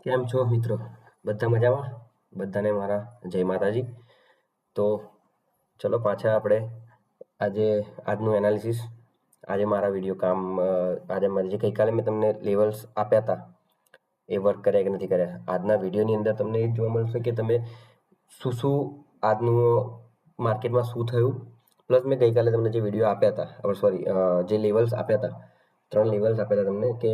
કેમ છો મિત્રો? બધા મજામાં? બધાને મારા જય માતાજી. તો ચલો પાછા આપણે આજનું એનાલિસિસ. આજે મારા વિડીયો આજે જે ગઈકાલે મેં તમને લેવલ્સ આપ્યા હતા એ વર્ક કર્યા કે નથી કર્યા. આજના વિડીયોની અંદર તમને એ જોવા મળશે કે તમે શું આજનું માર્કેટમાં શું થયું. પ્લસ મેં ગઈકાલે તમને જે વિડીયો આપ્યા હતા જે લેવલ્સ આપ્યા હતા 3 લેવલ્સ આપ્યા હતા તમને કે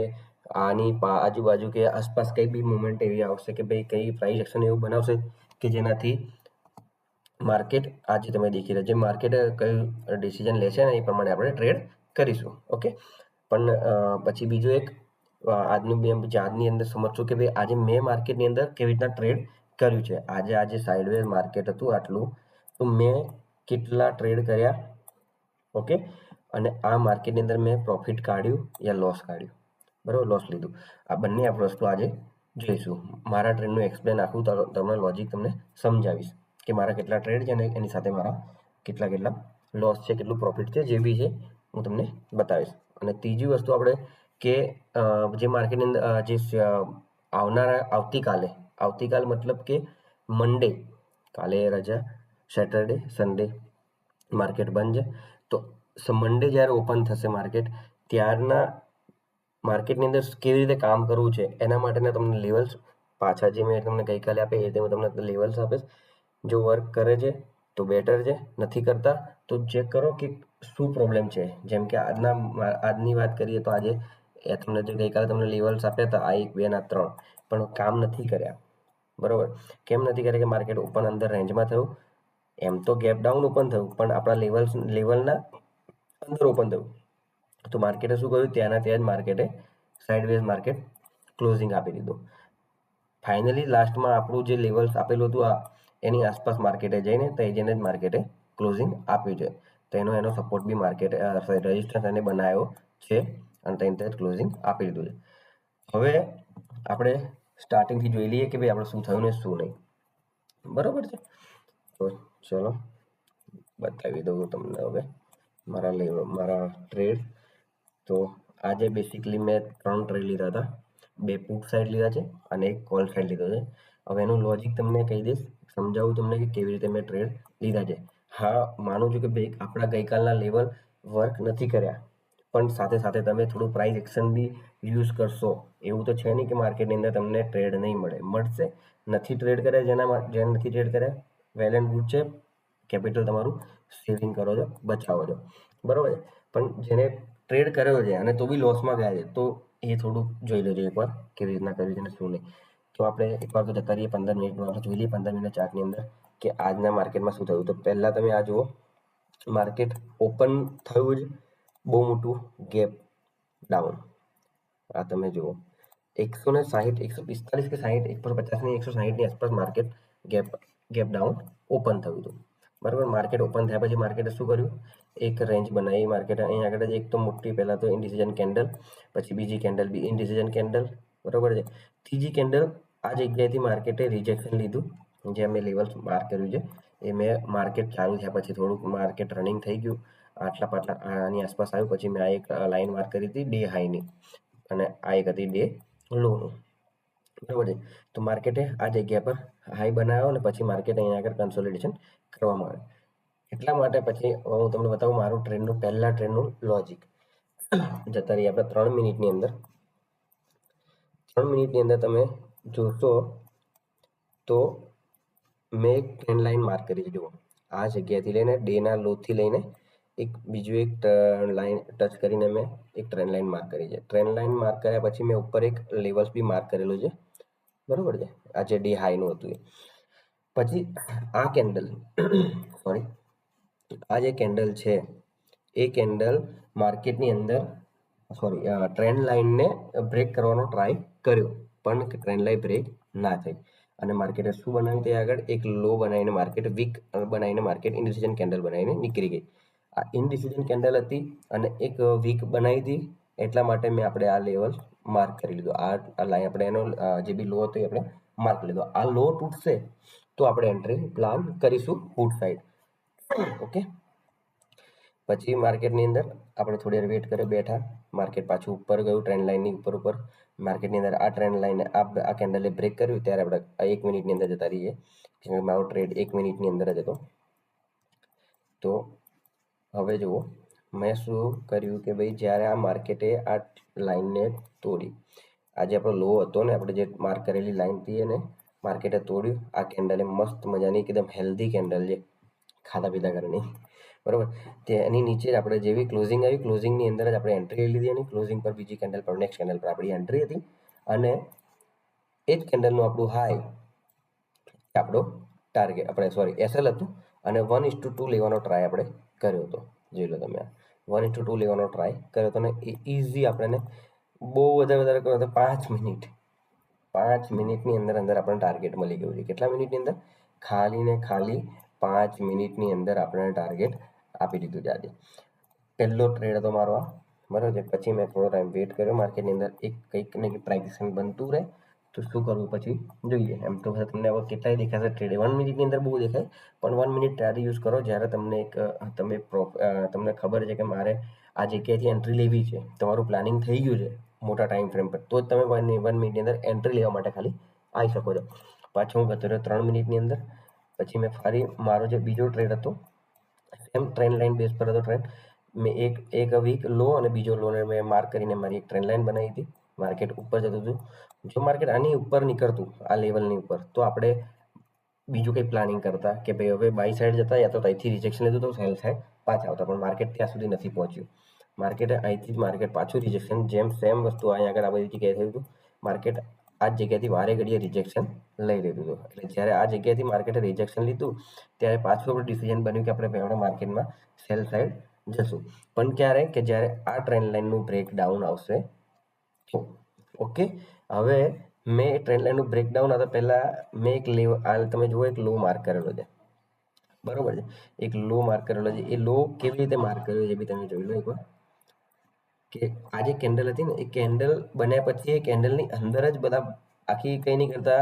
આની આજુબાજુ કે આસપાસ કઈ બી મુવમેન્ટ એવી આવશે કે ભાઈ કઈ પ્રાઇસ એક્શન એવું બનાવશે કે જેનાથી માર્કેટ આજે તમે દેખી રહ્યા જે માર્કેટ કયું ડિસિઝન લેશે ને એ પ્રમાણે આપણે ટ્રેડ કરીશું. ઓકે, પણ પછી બીજું એક આજની અંદર સમજશું કે ભાઈ આજે મેં માર્કેટની અંદર કેવી રીતના ટ્રેડ કર્યું છે. આજે સાઇડવેઝ માર્કેટ હતું આટલું, તો મેં કેટલા ટ્રેડ કર્યા. ઓકે, અને આ માર્કેટની અંદર મેં પ્રોફિટ કાઢ્યું યા લોસ કાઢ્યું, બરાબર, લોસ લીધું. આ બંને વસ્તુ આજે જોઈશું. મારા ટ્રેડનું એક્સપ્લેન આખું તમને લોજિક તમને સમજાવીશ કે મારા કેટલા ટ્રેડ છે અને એની સાથે મારા કેટલા લોસ છે, કેટલું પ્રોફિટ છે, જે બી છે હું તમને બતાવીશ. અને ત્રીજી વસ્તુ આપણે કે જે માર્કેટની અંદર આવતીકાલ મતલબ કે મંડે, કાલે રજા, સેટરડે સન્ડે માર્કેટ બંધ છે. તો મંડે જ્યારે ઓપન થશે માર્કેટ, ત્યારના માર્કેટની અંદર કેવી રીતે કામ કરવું છે એના માટેના તમને લેવલ્સ પાછા જે મેં તમને ગઈકાલે આપે એ રીતે હું તમને લેવલ્સ આપીશ. જો વર્ક કરે છે તો બેટર છે, નથી કરતા તો ચેક કરો કે શું પ્રોબ્લેમ છે. જેમ કે આજની વાત કરીએ તો આજે તમને જે ગઈકાલે તમને લેવલ્સ આપ્યા હતા આ 1 2 ના 3 પણ કામ નથી કર્યા. બરોબર, કેમ નથી કર્યા? કે માર્કેટ ઓપન અંદર રેન્જમાં થયું, એમ તો ગેપ ડાઉન ઓપન થયું પણ આપણા લેવલના અંદર ઓપન થયું. તો માર્કેટે શું કર્યું? ત્યાં જ માર્કેટે સાઇડવેઝ માર્કેટ ક્લોઝિંગ આપી દીધું. ફાઇનલી લાસ્ટમાં આપણું જે લેવલ્સ આપેલું હતું એની આસપાસ માર્કેટે જઈને જ માર્કેટે ક્લોઝિંગ આપ્યું છે. તો એનો સપોર્ટ બી માર્કેટે રેઝિસ્ટન્સ એને બનાવ્યો છે અને ત્યાં જ ક્લોઝિંગ આપી દીધું છે. હવે આપણે સ્ટાર્ટિંગથી જોઈ લઈએ કે ભાઈ આપણે શું થયું ને શું નહીં. બરોબર છે, તો ચલો બતાવી દઉં તમને હવે મારા ટ્રેડ. તો આજે બેસિકલી મેં 3 ટ્રેડ લીધા હતા, 2 પુટ સાઈડ લીધા છે અને એક કોલ સાઈડ લીધો છે. હવે એનું લોજિક તમને કહી દઈશ, સમજાવું તમને કે કેવી રીતે મેં ટ્રેડ લીધા છે. હા, માનું છું કે ભાઈ આપણા ગઈકાલના લેવલ વર્ક નથી કર્યા, પણ સાથે સાથે તમે થોડું પ્રાઇસ એક્શન બી યુઝ કરશો એવું તો છે નહીં કે માર્કેટની અંદર તમને ટ્રેડ નહીં મળશે. નથી ટ્રેડ કર્યા જેને નથી ટ્રેડ કર્યા વેલ એન્ડ ગુડ છે, કેપિટલ તમારું સેવિંગ કરો છો, બચાવો છો, બરોબર છે. પણ જેને ટ્રેડ કર્યો છે અને તો બી લોસમાં ગયા છે તો એ થોડુંક જોઈ લેજો એકવાર કેવી રીતના કર્યું છે અને શું નહીં. તો આપણે એકવાર તો જતા રહીએ 15 મિનિટમાં, જોઈ લઈએ 15 મિનિટ ચાર્ટની અંદર કે આજના માર્કેટમાં શું થયું. તો પહેલાં તમે આ જુઓ, માર્કેટ ઓપન થયું જ બહુ મોટું ગેપ ડાઉન. આ તમે જુઓ 160 145 કે 60 150 ની 160 ની આસપાસ માર્કેટ ગેપ ડાઉન ઓપન થયું હતું. બરાબર, માર્કેટ ઓપન થયા પછી માર્કેટે શું કર્યું? એક રેન્જ બનાવી માર્કેટ. અહીં આગળ જ એક તો મોટી પહેલા તો ઇન્ડિસિઝન કેન્ડલ, પછી બીજી કેન્ડલ બી ઇન્ડિસિઝન કેન્ડલ, બરોબર છે. ત્રીજી કેન્ડલ આ જગ્યાએથી માર્કેટે રિજેક્શન લીધું, જે મેં લેવલ માર્ક કર્યું છે એ મેં માર્કેટ ચાલુ થયા પછી થોડુંક માર્કેટ રનિંગ થઈ ગયું, આટલા આની આસપાસ આવ્યું. પછી મેં આ એક લાઈન માર્ક કરી હતી ડે હાઈની અને આ એક હતી ડે લોનું, બરાબર છે. તો માર્કેટે આ જગ્યા પર હાઈ બનાવ્યો અને પછી માર્કેટ અહીંયા આગળ કન્સોલિડેશન કરવામાં આવે. એટલા માટે પછી હું તમને બતાવું મારું પહેલા ટ્રેન્ડનું લોજિક. જતા રહીએ આપણે 3 મિનિટની અંદર. 3 મિનિટની અંદર તમે જોશો તો મેં એક ટ્રેન્ડ લાઈન માર્ક કરી છે. જુઓ, આ જગ્યાથી લઈને ડેના લોથી લઈને બીજું એક લાઈન ટચ કરીને મેં એક ટ્રેન્ડ લાઈન માર્ક કરી છે. ટ્રેન્ડ લાઈન માર્ક કર્યા પછી મેં ઉપર એક લેવલ્સ બી માર્ક કરેલું છે, બરોબર છે. આ જે ડે હાઈનું હતું એ પછી આ કેન્ડલ આ જે કેન્ડલ છે એ કેન્ડલ માર્કેટની અંદર ટ્રેન્ડ લાઈનને બ્રેક કરવાનો ટ્રાય કર્યો, પણ ટ્રેન્ડ લાઈન બ્રેક ના થઈ અને માર્કેટે શું બનાવ્યું? તે આગળ એક લો બનાવીને માર્કેટ વીક બનાવીને માર્કેટ ઇન્ડિસિઝન કેન્ડલ બનાવીને નીકળી ગઈ. આ ઇનડિસિઝન કેન્ડલ હતી અને એક વીક બનાવી હતી, એટલા માટે મેં આપણે આ લેવલ માર્ક કરી લીધો. આ લાઈન આપણે એનો જે બી લો હતો એ આપણે માર્ક લીધો. આ લો તૂટશે તો આપણે એન્ટ્રી પ્લાન કરીશું પુટ સાઈડ. ઓકે, પછી માર્કેટની અંદર આપણે થોડી વાર વેટ કર્યો, બેઠા, માર્કેટ પાછું ઉપર ગયું ટ્રેન્ડ લાઈનની ઉપર માર્કેટની અંદર આ ટ્રેન્ડ લાઈને આ કેન્ડલે બ્રેક કર્યું ત્યારે આપણે 1 મિનિટની અંદર જતા રહીએ, કેમ કે મારો ટ્રેડ 1 મિનિટની અંદર જ હતો. તો હવે જુઓ મેં શું કર્યું કે ભાઈ જ્યારે આ માર્કેટે આ લાઈનને તોડી, આજે આપણો લો હતો ને આપણે જે માર્ક કરેલી લાઈન હતી એને માર્કેટે તોડ્યું. આ કેન્ડલે મસ્ત મજાની એકદમ હેલ્ધી કેન્ડલ છે ખાધા પીધા કરીને, બરોબર. તેની નીચે આપણે જેવી ક્લોઝિંગ આવી, ક્લોઝિંગની અંદર જ આપણે એન્ટ્રી લઈ લીધી, અને ક્લોઝિંગ પર બીજી કેન્ડલ પર નેક્સ્ટ કેન્ડલ પર આપણી એન્ટ્રી હતી, અને એ જ કેન્ડલનું આપણું હાઈ આપણો ટાર્ગેટ આપણે સોરી એસએલ હતું, અને 1:2 લેવાનો ટ્રાય આપણે કર્યો હતો. જોઈ લો તમે, 1:2 લેવાનો ટ્રાય કર્યો હતો, ને એ ઇઝી આપણને બહુ વધારે કર્યો તો 5 મિનિટની અંદર આપણને ટાર્ગેટ મળી ગયું છે. કેટલા મિનિટની અંદર? ખાલી ને ખાલી 5 મિનિટની અંદર આપણને ટાર્ગેટ આપી દીધું છે આજે. પહેલો ટ્રેડ હતો મારો આ, બરાબર છે. પછી મેં થોડો ટાઈમ વેટ કર્યો માર્કેટની અંદર, એક કંઈક ને કંઈક પ્રાઇઝ બનતું રહે તો શું કરવું પછી જોઈએ. એમ તો તમને હવે કેટલાય દેખાશે ટ્રેડ 1 મિનિટની અંદર બહુ દેખાય, પણ 1 મિનિટ ત્યારે યુઝ કરો જ્યારે તમને તમને ખબર છે કે મારે આ જગ્યાએથી એન્ટ્રી લેવી છે, તમારું પ્લાનિંગ થઈ ગયું છે મોટા ટાઈમ ફ્રેમ પર, તો જ તમે 1 મિનિટની અંદર એન્ટ્રી લેવા માટે ખાલી આવી શકો છો. પાછો હું ગતો રહ્યો 3 મિનિટની અંદર. પછી મેં ફરી મારો જે બીજો ટ્રેડ હતો એમ ટ્રેન્ડ લાઇન બેઝ પર હતો ટ્રેન્ડ, મેં એક વીક લો અને બીજો લો ને મેં માર્ક કરીને મારી એક ટ્રેન્ડ લાઇન બનાવી હતી. માર્કેટ ઉપર જતું હતું, જો માર્કેટ આની ઉપર નીકળતું આ લેવલની ઉપર તો આપણે બીજું કંઈ પ્લાનિંગ કરતા કે ભાઈ હવે બાય સાઈડ જતા, યા તો અહીંથી રિજેક્શન લીધું તો સેલ સાઈડ પાછા આવતા, પણ માર્કેટ ત્યાં સુધી નથી પહોંચ્યું. માર્કેટે અહીંથી જ માર્કેટ પાછું રિજેક્શન, જેમ સેમ વસ્તુ અહીંયા આગળ આ બધી જગ્યાએ થયું હતું. માર્કેટ આ જગ્યાએથી વારે ઘડીએ રિજેક્શન લઈ લીધું હતું. એટલે જ્યારે આ જગ્યાએથી માર્કેટે રિજેક્શન લીધું ત્યારે પાછું આપણે ડિસિઝન બન્યું કે આપણે માર્કેટમાં સેલ સાઈડ જશું. પણ ક્યારે? કે જ્યારે આ ટ્રેન્ડ લાઇનનું બ્રેકડાઉન આવશે. ઓકે, હવે મેં ટ્રેન્ડ લાઇનનું બ્રેકડાઉન આવતા પહેલા મેં એક તમે જુઓ એક લો માર્ક કરેલો છે, બરોબર છે. એક લો માર્ક કરેલો છે. એ લો કેવી રીતે માર્ક કર્યો છે બી તમે જોઈ લો એકવાર, કે આ જે કેન્ડલ હતી ને એ કેન્ડલ બન્યા પછી એ કેન્ડલની અંદર જ બધા આખી કંઈ નહીં કરતા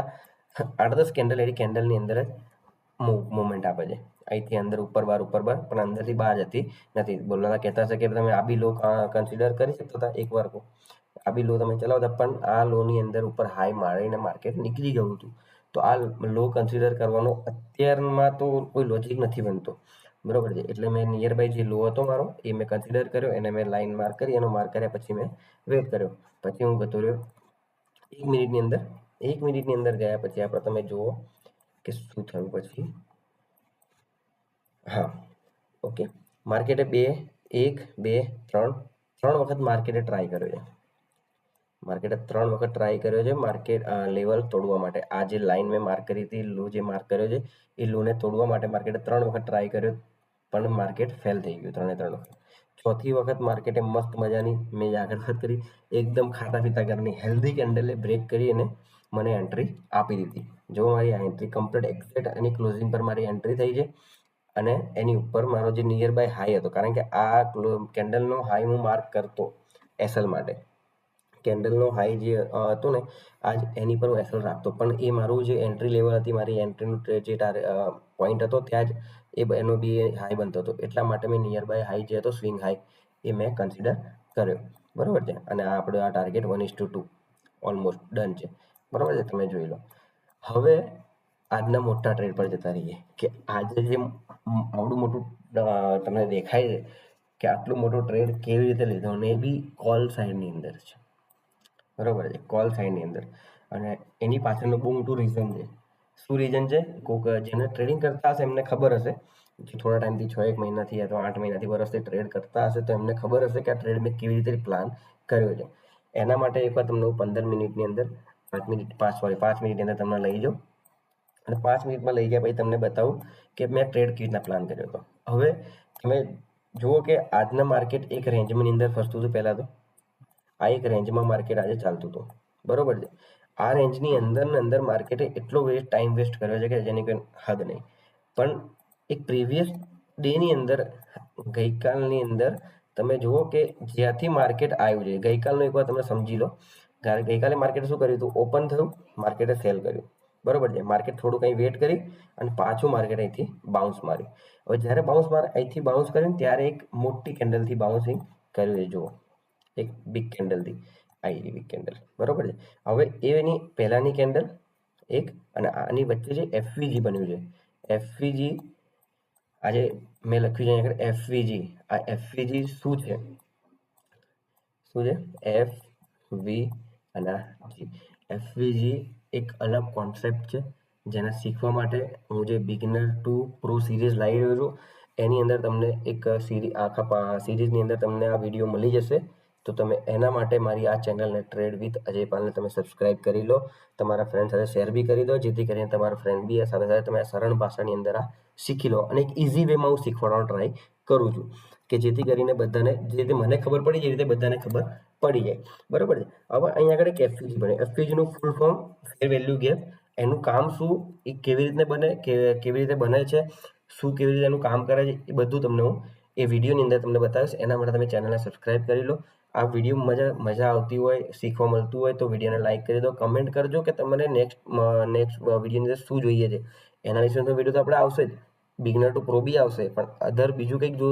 8-10 કેન્ડલ એની કેન્ડલની અંદર જ મુવમેન્ટ આપે છે. અહીંથી અંદર ઉપર બાર પણ અંદરથી બહાર જતી નથી. બોલવાના કહેતા હશે કે તમે આ બી લો કન્સિડર કરી શકતા હતા એકવાર, આ બી લો તમે ચલાવતા, પણ આ લોની અંદર ઉપર હાઈ મારીને માર્કેટ નીકળી ગયું હતું. તો આ લો કન્સિડર કરવાનો અત્યારમાં તો કોઈ લોજિક નથી બનતો, બરોબર છે. એટલે મેં નિયર બાય જે લો હતો મારો એ મેં કન્સિડર કર્યો, એને મેં લાઈન માર્ક કરી, એનો માર્ક કર્યા પછી મેં વેટ કર્યો. પછી હું જતો રહ્યો 1 મિનિટની અંદર. 1 મિનિટની અંદર ગયા પછી આપણે તમે જુઓ કે શું થયું પછી. હા, ઓકે. માર્કેટે 1, 2, 3 વખત માર્કેટે ટ્રાય કર્યો છે. માર્કેટે 3 વખત ટ્રાય કર્યો છે માર્કેટ લેવલ તોડવા માટે. આ જે લાઈન મેં માર્ક કરી હતી, લો જે માર્ક કર્યો છે એ લોને તોડવા માટે માર્કેટે 3 વખત ટ્રાય કર્યો, પણ માર્કેટ ફેલ થઈ ગયું 3 વખત. ચોથી વખત માર્કેટે મસ્ત મજાની મેં આગળ વાત કરી એકદમ ખાતા પીતા કરીને હેલ્ધી કેન્ડલે બ્રેક કરી અને મને એન્ટ્રી આપી દીધી. જો મારી આ એન્ટ્રી કમ્પ્લીટ એક્ઝેક્ટ એની ક્લોઝિંગ પર મારી એન્ટ્રી થઈ છે, અને એની ઉપર મારો જે નિયર બાય હાઈ હતો, કારણ કે આ કેન્ડલનો હાઈ હું માર્ક કરતો એસએલ માટે. કેન્ડલનો હાઈ જે હતો ને આજ એની પર હું એસએલ રાખતો, પણ એ મારું જે એન્ટ્રી લેવલ હતી, મારી એન્ટ્રીનું જે પોઈન્ટ હતો ત્યાં જ એનો બી હાઈ બનતો હતો. એટલા માટે મેં નિયર બાય હાઈ જે હતો સ્વિંગ હાઈ એ મેં કન્સિડર કર્યો, બરાબર છે. અને આ આપણો આ ટાર્ગેટ 1:2 ઓલમોસ્ટ ડન છે, બરાબર છે. તમે જોઈ લો. હવે આજના મોટા ટ્રેડ પર જતા રહીએ, કે આજે જે આવડું મોટું તમને દેખાય છે કે આટલું મોટું ટ્રેડ કેવી રીતે લીધો, અને એ બી કોલ સાઇડની અંદર છે, બરાબર છે. કોલ સાઇડની અંદર, અને એની પાછળનું બહુ મોટું રીઝન છે. શું રીઝન છે? કોઈક જેને ટ્રેડિંગ કરતા હશે એમને ખબર હશે, જે થોડા ટાઈમથી 6-1 મહિનાથી યા તો 8 મહિનાથી વર્ષથી ટ્રેડ કરતા હશે તો એમને ખબર હશે કે આ ટ્રેડ મેં કેવી રીતે પ્લાન કર્યો છે. એના માટે એકવાર તમને 15 મિનિટની અંદર 5 મિનિટની અંદર તમને લઈ જાઉં, અને 5 મિનિટમાં લઈ ગયા પછી તમને બતાવું કે મેં ટ્રેડ કેવી રીતના પ્લાન કર્યો હતો. હવે તમે જુઓ કે આજના માર્કેટ એક રેન્જની અંદર ફસતું હતું. પહેલાં તો આ એક રેન્જમાં માર્કેટ આજે ચાલતું હતું, બરોબર છે. આ રેન્જની અંદર ને અંદર માર્કેટે એટલો ટાઈમ વેસ્ટ કર્યો છે કે જેની કોઈ હદ નહીં. પણ એક પ્રીવિયસ ડેની અંદર ગઈકાલની અંદર તમે જુઓ કે જ્યાંથી માર્કેટ આવ્યું છે, ગઈકાલનું એકવાર તમે સમજી લો. ગઈકાલે માર્કેટ શું કર્યું હતું? ઓપન થયું, માર્કેટે સેલ કર્યું, બરોબર છે. માર્કેટ થોડું કંઈ વેટ કરી અને પાછું માર્કેટ અહીંથી બાઉન્સ માર્યું. હવે જ્યારે અહીંથી બાઉન્સ કર્યું ત્યારે એક મોટી કેન્ડલથી બાઉન્સિંગ કર્યું છે. જુઓ, એક બિગ કેન્ડલથી આવી વીક કેન્ડલ, બરોબર છે. હવે એની પહેલાની કેન્ડલ એક અને આની વચ્ચે જે એફવીજી બન્યું છે, એફવીજી આજે મેં લખ્યું છે અહીંયા આગળ એફવીજી. આ એફવીજી શું છે? એફ વી અને જી. એફવીજી એક અલગ કોન્સેપ્ટ છે જેને શીખવા માટે હું જે બિગિનર ટુ પ્રો સિરીઝ લાવી રહ્યો છું એની અંદર તમને એક આખા સિરીઝની અંદર તમને આ વિડીયો મળી જશે. તો તમે એના માટે મારી આ ચેનલને ટ્રેડ વિથ અજય પાલને તમે સબસ્ક્રાઇબ કરી લો, તમારા ફ્રેન્ડ સાથે શેર બી કરી દો, જેથી કરીને તમારા ફ્રેન્ડ બી સાથે સાથે તમે સરળ ભાષાની અંદર આ શીખી લો. અને એક ઇઝી વેમાં હું શીખવાડવાનો ટ્રાય કરું છું કે જેથી કરીને બધાને જે રીતે મને ખબર પડી એ રીતે બધાને ખબર પડી જાય, બરોબર છે. હવે અહીંયા આગળ એક એફવીજી બને. એફવીજીનું ફૂલ ફોર્મ ફેર વેલ્યુ ગેપ. એનું કામ શું, એ કેવી રીતે બને, કેવી રીતે બને છે, શું કેવી રીતે એનું કામ કરે છે, એ બધું તમને હું એ વિડીયોની અંદર તમને બતાવીશ. એના માટે તમે ચેનલને સબસ્ક્રાઇબ કરી લો. આ વિડીયો મજા આવતી હોય, શીખવા મળતું હોય તો વિડીયોને લાઇક કરી દો, કમેન્ટ કરજો કે તમને નેક્સ્ટ વિડીયોની અંદર શું જોઈએ છે. એનાલિસિસનો વિડીયો તો આપણે આવશે જ, બિગનર ટુ પ્રો બી આવશે, પણ અધર બીજું કંઈક જો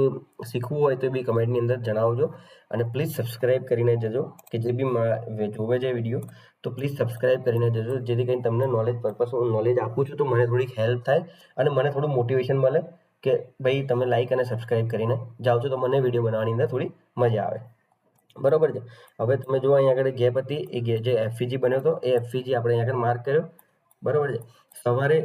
શીખવું હોય તો બી કમેન્ટની અંદર જણાવજો. અને પ્લીઝ સબસ્ક્રાઇબ કરીને જજો કે જે બી જોવે છે વિડીયો તો પ્લીઝ સબસ્ક્રાઇબ કરીને જજો, જેથી કરીને તમને નોલેજ પર્પઝ હું નોલેજ આપું છું તો મને થોડીક હેલ્પ થાય અને મને થોડું મોટિવેશન મળે કે ભાઈ તમે લાઇક અને સબસ્ક્રાઇબ કરીને જાઓ છો તો મને વિડીયો બનાવવાની અંદર થોડી મજા આવે, બરોબર છે. હવે તમે જો અહીંયા આગળ ગેપ હતી, એ જે એફવીજી બન્યો હતો એ એફવીજી આપણે અહીંયા આગળ માર્ક કર્યો, બરોબર છે. સવારે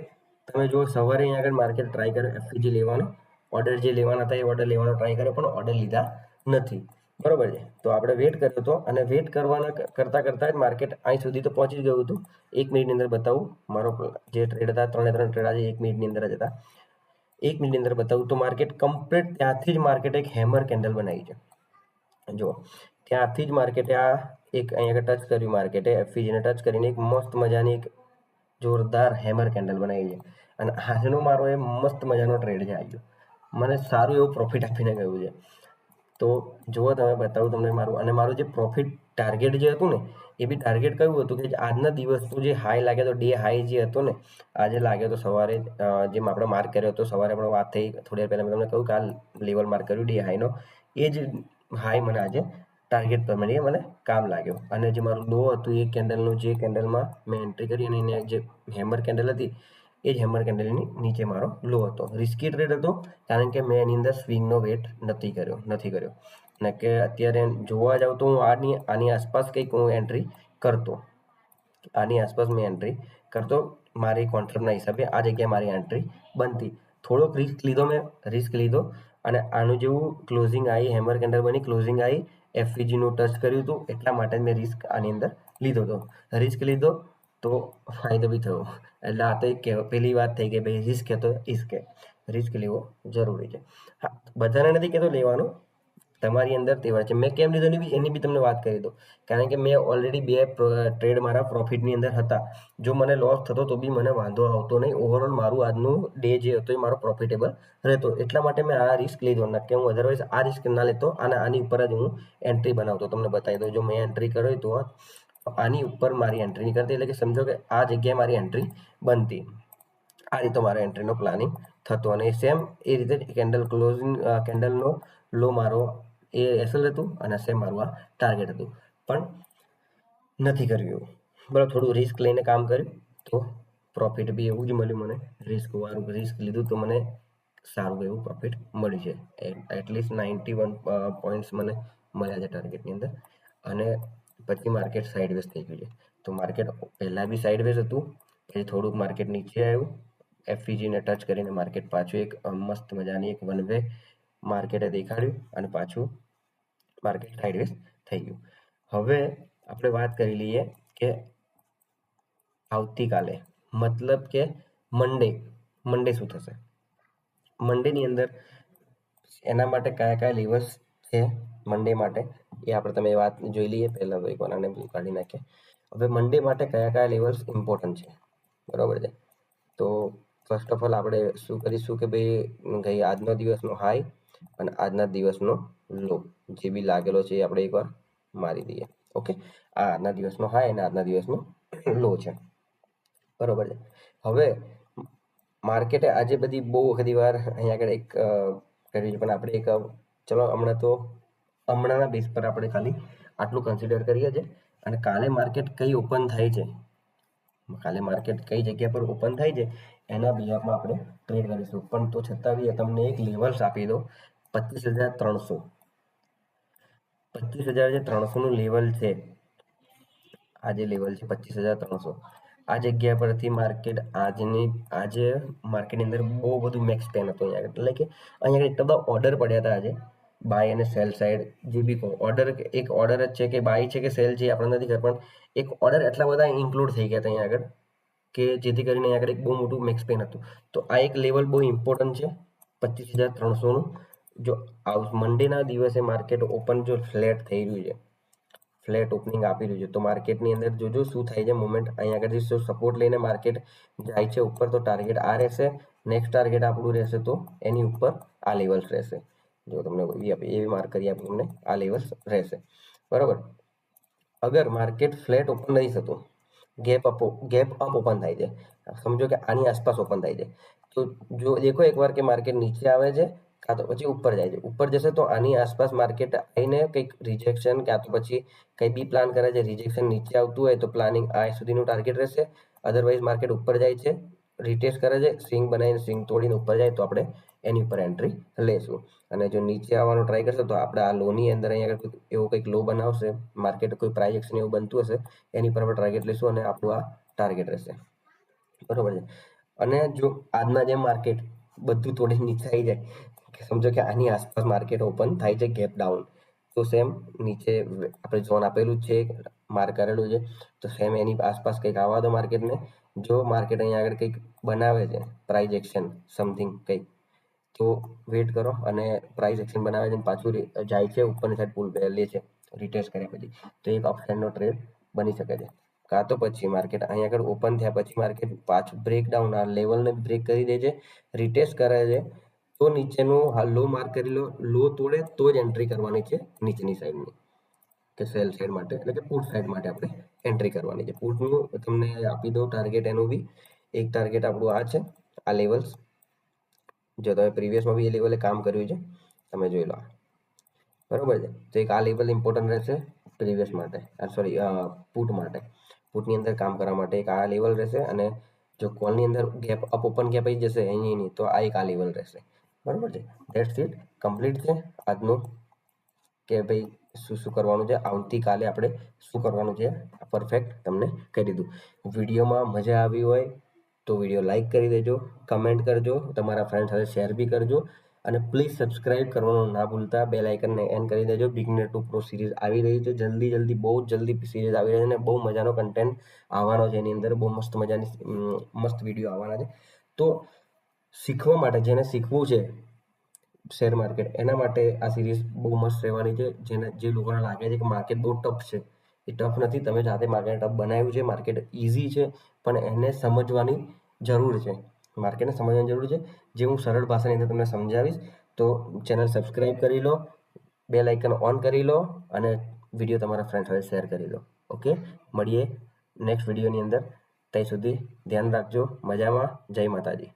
તમે જો સવારે અહીંયા આગળ માર્કેટ ટ્રાય કર્યો એફવીજી લેવાનો, ઓર્ડર જે લેવાના હતા એ ઓર્ડર લેવાનો ટ્રાય કર્યો પણ ઓર્ડર લીધા નથી, બરોબર છે. તો આપણે વેટ કર્યો હતો અને વેટ કરતા જ માર્કેટ અહીં સુધી તો પહોંચી ગયું હતું. 1 મિનિટની અંદર બતાવું મારો જે ટ્રેડ હતા, 3 ટ્રેડ આજે 1 મિનિટની અંદર જ હતા. 1 મિનિટની અંદર બતાવું તો માર્કેટ કમ્પ્લીટ ત્યાંથી જ માર્કેટ એક હેમર કેન્ડલ બનાવી છે. જો ત્યાંથી જ માર્કેટે આ એક અહીંયા ટચ કર્યું, માર્કેટે એફવીજીને ટચ કરીને એક મસ્ત મજાની એક જોરદાર હેમર કેન્ડલ બનાવી છે. અને આજનો મારો એ મસ્ત મજાનો ટ્રેડ છે આજનો, મને સારું એવું પ્રોફિટ આપીને ગયું છે. તો જુઓ તમે બતાવું તમને મારું, અને મારું જે પ્રોફિટ ટાર્ગેટ જે હતું ને એ બી ટાર્ગેટ કયું હતું કે આજના દિવસનું જે હાઈ લાગ્યો તો, ડે હાઈ જે હતો ને આજે લાગ્યો તો સવારે, જેમ આપણે માર્ક કર્યો હતો સવારે આપણે વાત થઈ થોડી વાર પહેલાં મેં તમને કહ્યું કે આ લેવલ માર્ક કર્યું ડે હાઈનો, એ જ હાઈ મને આજે ટાર્ગેટ પર મળી, મને કામ લાગ્યો. અને જે મારું લો હતું એ કેન્ડલનું, જે કેન્ડલમાં મેં એન્ટ્રી કરી અને એને જે હેમર કેન્ડલ હતી એ જ હેમર કેન્ડલની નીચે મારો લો હતો. રિસ્કી ટ્રેડ હતો કારણ કે મેં એની અંદર સ્વિંગનો વેટ નથી કર્યો અને કે અત્યારે જોવા જાવ તો હું આની આસપાસ કંઈક હું એન્ટ્રી કરતો, આની આસપાસ મેં એન્ટ્રી કરતો મારી કોન્સેપ્ટના હિસાબે આ જગ્યાએ મારી એન્ટ્રી બનતી. થોડોક રિસ્ક લીધો અને આનું જેવું ક્લોઝિંગ આવી, હેમર કેન્ડલ બની, ક્લોઝિંગ આવી, એફવીજીનું ટચ કર્યું હતું એટલા માટે મેં રિસ્ક આની અંદર લીધો હતો. રિસ્ક લીધો તો ફાયદો બી થયો. એટલે આ તો એક પેલી વાત થઈ કે ભાઈ રિસ્ક છે તો રિસ્ક લેવો જરૂરી છે. હા, બધાને નથી કહેતો લેવાનું, તમારી અંદર તહેવાર છે. મેં કેમ લીધો એની બી તમને વાત કરી દો, કારણ કે મેં ઓલરેડી 2 ટ્રેડ મારા પ્રોફિટની અંદર હતા. જો મને લોસ થતો તો બી મને વાંધો આવતો નહીં, ઓવરઓલ મારું આજનું ડે જે હતો એ મારો પ્રોફિટેબલ રહેતો, એટલા માટે મેં આ રિસ્ક લીધો. નક્કે હું અધરવાઇઝ આ રિસ્ક ના લેતો અને આની ઉપર જ હું એન્ટ્રી બનાવતો. તમને બતાવી દઉં, જો મેં એન્ટ્રી કરી તો આની ઉપર મારી એન્ટ્રી નહીં કરતી, એટલે કે સમજો કે આ જગ્યાએ મારી એન્ટ્રી બનતી, આ રીતે મારો એન્ટ્રીનો પ્લાનિંગ થતો. અને સેમ એ રીતે કેન્ડલનો લો મારો એ એસએલ હતું અને સેમ મારું આ ટાર્ગેટ હતું, પણ નથી કર્યું એવું, બરાબર. થોડું રિસ્ક લઈને કામ કર્યું તો પ્રોફિટ બી એવું જ મળ્યું મને. રિસ્ક લીધું તો મને સારું એવું પ્રોફિટ મળ્યું છે. એટલીસ્ટ 91 પોઈન્ટ્સ મને મળ્યા છે ટાર્ગેટની અંદર. અને પછી માર્કેટ સાઇડવેઝ થઈ ગયું છે. તો માર્કેટ પહેલાં બી સાઇડવેઝ હતું, પછી થોડુંક માર્કેટ નીચે આવ્યું, એફવીજીને ટચ કરીને માર્કેટ પાછું એક મસ્ત મજાની એક વન વે માર્કેટે દેખાડ્યું અને પાછું માર્કેટ સાઇડવેઝ થઈ ગયું. હવે આપણે વાત કરી લઈએ કે આવતીકાલે મતલબ કે મંડે શું થશે. મંડેની અંદર એના માટે કયા લેવલ્સ છે મંડે માટે એ આપણે તમે વાત જોઈ લઈએ. પહેલાં તો એકવાર આને કાઢી નાખીએ. હવે મંડે માટે કયા લેવલ્સ ઇમ્પોર્ટન્ટ છે, બરાબર છે. તો ફર્સ્ટ ઓફ ઓલ આપણે શું કરીશું કે ભાઈ આજનો દિવસનો હાઈ અને આજના દિવસનો લો જે બી લાગેલો છે એ આપણે એકવાર મારી દઈએ. ઓકે, આ આજના દિવસનો હાઈ અને આજના દિવસનો લો છે, બરોબર છે. હવે માર્કેટે આજે બધી બહુ બધી વાર અહીંયા આગળ એક કર્યું છે, પણ આપણે એક ચલો હમણાંના બેઝ પર આપણે ખાલી આટલું કન્સિડર કરીએ છીએ અને કાલે માર્કેટ કઈ ઓપન થાય છે, કાલે માર્કેટ કઈ જગ્યા પર ઓપન થાય છે એના બિહાફમાં આપણે ટ્રેડ કરીશું. પણ તો છતાં બી તમને એક લેવલ્સ આપી દો, 25,300. 25,300 નું લેવલ છે, આ જે લેવલ છે 25,300, આ જગ્યા પરથી માર્કેટ આજે માર્કેટની અંદર બહુ બધું મેક્સ પેન હતું અહીંયા, એટલે કે અહીંયા એટલા બધા ઓર્ડર પડ્યા હતા આજે, બાય અને સેલ સાઈડ જે બી કહો. ઓર્ડર એક ઓર્ડર જ છે કે બાય છે કે સેલ છે આપણને નથી ખબર, પણ એક ઓર્ડર એટલા બધા ઇન્ક્લુડ થઈ ગયા હતા અહીંયા આગળ કે જેથી કરીને અહીંયા આગળ એક બહુ મોટું મેક્સ પેન હતું. તો આ એક લેવલ બહુ ઇમ્પોર્ટન્ટ છે 25,300 નું. જો મંડેના દિવસે માર્કેટ ઓપન જો ફ્લેટ થઈ રહ્યું છે, ફ્લેટ ઓપનિંગ આપી રહ્યું છે, તો માર્કેટની અંદર જોજો શું થાય છે મુવમેન્ટ. અહીંયા આગળથી જો સપોર્ટ લઈને માર્કેટ જાય છે ઉપર, તો ટાર્ગેટ આ રહેશે, નેક્સ્ટ ટાર્ગેટ આપણું રહેશે તો એની ઉપર આ લેવલ્સ રહેશે. જો તમને એવી માર્ક કરી આપું તમને, આ લેવલ્સ રહેશે, બરાબર. અગર માર્કેટ ફ્લેટ ઓપન નહીં થતું, ગેપ અપ ઓપન થાય છે, સમજો કે આની આસપાસ ઓપન થાય છે, તો જો દેખો એકવાર કે માર્કેટ નીચે આવે છે કાં તો પછી ઉપર જાય છે, ઉપર જશે તો આની આસપાસ માર્કેટ આવીને કંઈક રિજેક્શન કાં તો પછી કંઈ બી પ્લાન કરે છે, રિજેક્શન નીચે આવતું હોય તો પ્લાનિંગ આ સુધીનું ટાર્ગેટ રહેશે. અધરવાઇઝ માર્કેટ ઉપર જાય છે, રિટેસ્ટ કરે છે, સ્વિંગ બનાવીને સ્વિંગ તોડીને ઉપર જાય તો આપણે એની ઉપર એન્ટ્રી લેશું. અને જો નીચે આવવાનો ટ્રાય કરશે તો આપણે આ લોની અંદર અહીંયા આગળ એવો કંઈક લો બનાવશે, માર્કેટ કોઈ પ્રાઇસ એક્શન એવું બનતું હશે એની પર આપણે ટાર્ગેટ લઈશું અને આપણું આ ટાર્ગેટ રહેશે, બરોબર છે. અને જો આજના જેમ માર્કેટ બધું તોડી નીચે આવી જાય, સમજો કે આની આસપાસ માર્કેટ ઓપન થાય છે ગેપ ડાઉન, તો સેમ નીચે આપણે ઝોન આપેલું જ છે, માર્ક કરેલું છે, તો સેમ એની આસપાસ કંઈક આવવા દો માર્કેટને. જો માર્કેટ અહીંયા આગળ કંઈક બનાવે છે પ્રાઇસ એક્શન સમથિંગ કંઈક, તો વેટ કરો, અને પ્રાઇસ એક્શન બનાવે છે પાછું જાય છે ઉપરની સાઈડ પુલ લે છે રિટેસ્ટ કર્યા પછી, તો એક અપસાઇડનો ટ્રેડ બની શકે છે. કાં તો પછી માર્કેટ અહીંયા આગળ ઓપન થયા પછી માર્કેટ પાછું બ્રેકડાઉન આ લેવલને બ્રેક કરી દે છે, રિટેસ્ટ કરે છે, તો નીચેનું લો માર્ક કરી લો, લો તોડે તો જ એન્ટ્રી કરવાની છે નીચેની સાઈડની, કે સેલ સાઈડ માટે એટલે કે પુટ સાઈડ માટે આપણે એન્ટ્રી કરવાની છે. પુટનું તમને આપી દો ટાર્ગેટ, એનું બી એક ટાર્ગેટ આપણું આ છે, આ લેવલ્સ જો તમે પ્રીવિયસમાં બી એ લેવલે કામ કર્યું છે તમે જોઈ લો, બરોબર છે. તો એક આ લેવલ ઇમ્પોર્ટન્ટ રહેશે પ્રીવિયસ માટે, સોરી પુટ માટે, પુટની અંદર કામ કરવા માટે એક આ લેવલ રહેશે. અને જો કોલની અંદર ગેપ અપ ઓપન ગેપ આવી જશે અહીં તો આ એક આ લેવલ રહેશે, બરોબર છે. ધેટ્સ ઇટ, કમ્પ્લીટ છે આજનું, કે ભાઈ શું શું કરવાનું છે, આવતીકાલે આપણે શું કરવાનું છે પરફેક્ટ તમને કહી દીધું. વિડીયોમાં મજા આવી હોય તો વિડીયો લાઈક કરી દેજો, કમેન્ટ કરજો, તમારા ફ્રેન્ડ સાથે શેર બી કરજો, અને પ્લીઝ સબસ્ક્રાઇબ કરવાનું ના ભૂલતા, બેલ આઇકનને એન કરી દેજો. બિગનર ટુ પ્રો સિરીઝ આવી રહી છે, જલ્દી બહુ જલ્દી સિરીઝ આવી રહી છે, અને બહુ મજાનો કન્ટેન્ટ આવવાનો છે એની અંદર, બહુ મસ્ત મજાની મસ્ત વિડીયો આવવાના છે. તો શીખવા માટે, જેને શીખવું છે શેર માર્કેટ, એના માટે આ સિરીઝ બહુ મસ્ત રહેવાની છે. જે લોકોને લાગે છે કે માર્કેટ બહુ ટફ છે, એ ટફ નથી, તમે જાતે માર્કેટ ટફ બનાવ્યું છે, માર્કેટ ઇઝી છે, પણ એને સમજવાની જરૂર છે, માર્કેટને સમજવાની જરૂર છે, જે હું સરળ ભાષાની અંદર તમને સમજાવીશ. તો ચેનલ સબસ્ક્રાઇબ કરી લો, બેલ આઇકન ઓન કરી લો, અને વિડીયો તમારા ફ્રેન્ડ સાથે શેર કરી લો. ઓકે, મળીએ નેક્સ્ટ વિડીયોની અંદર, ત્યાં સુધી ધ્યાન રાખજો, મજામાં, જય માતાજી.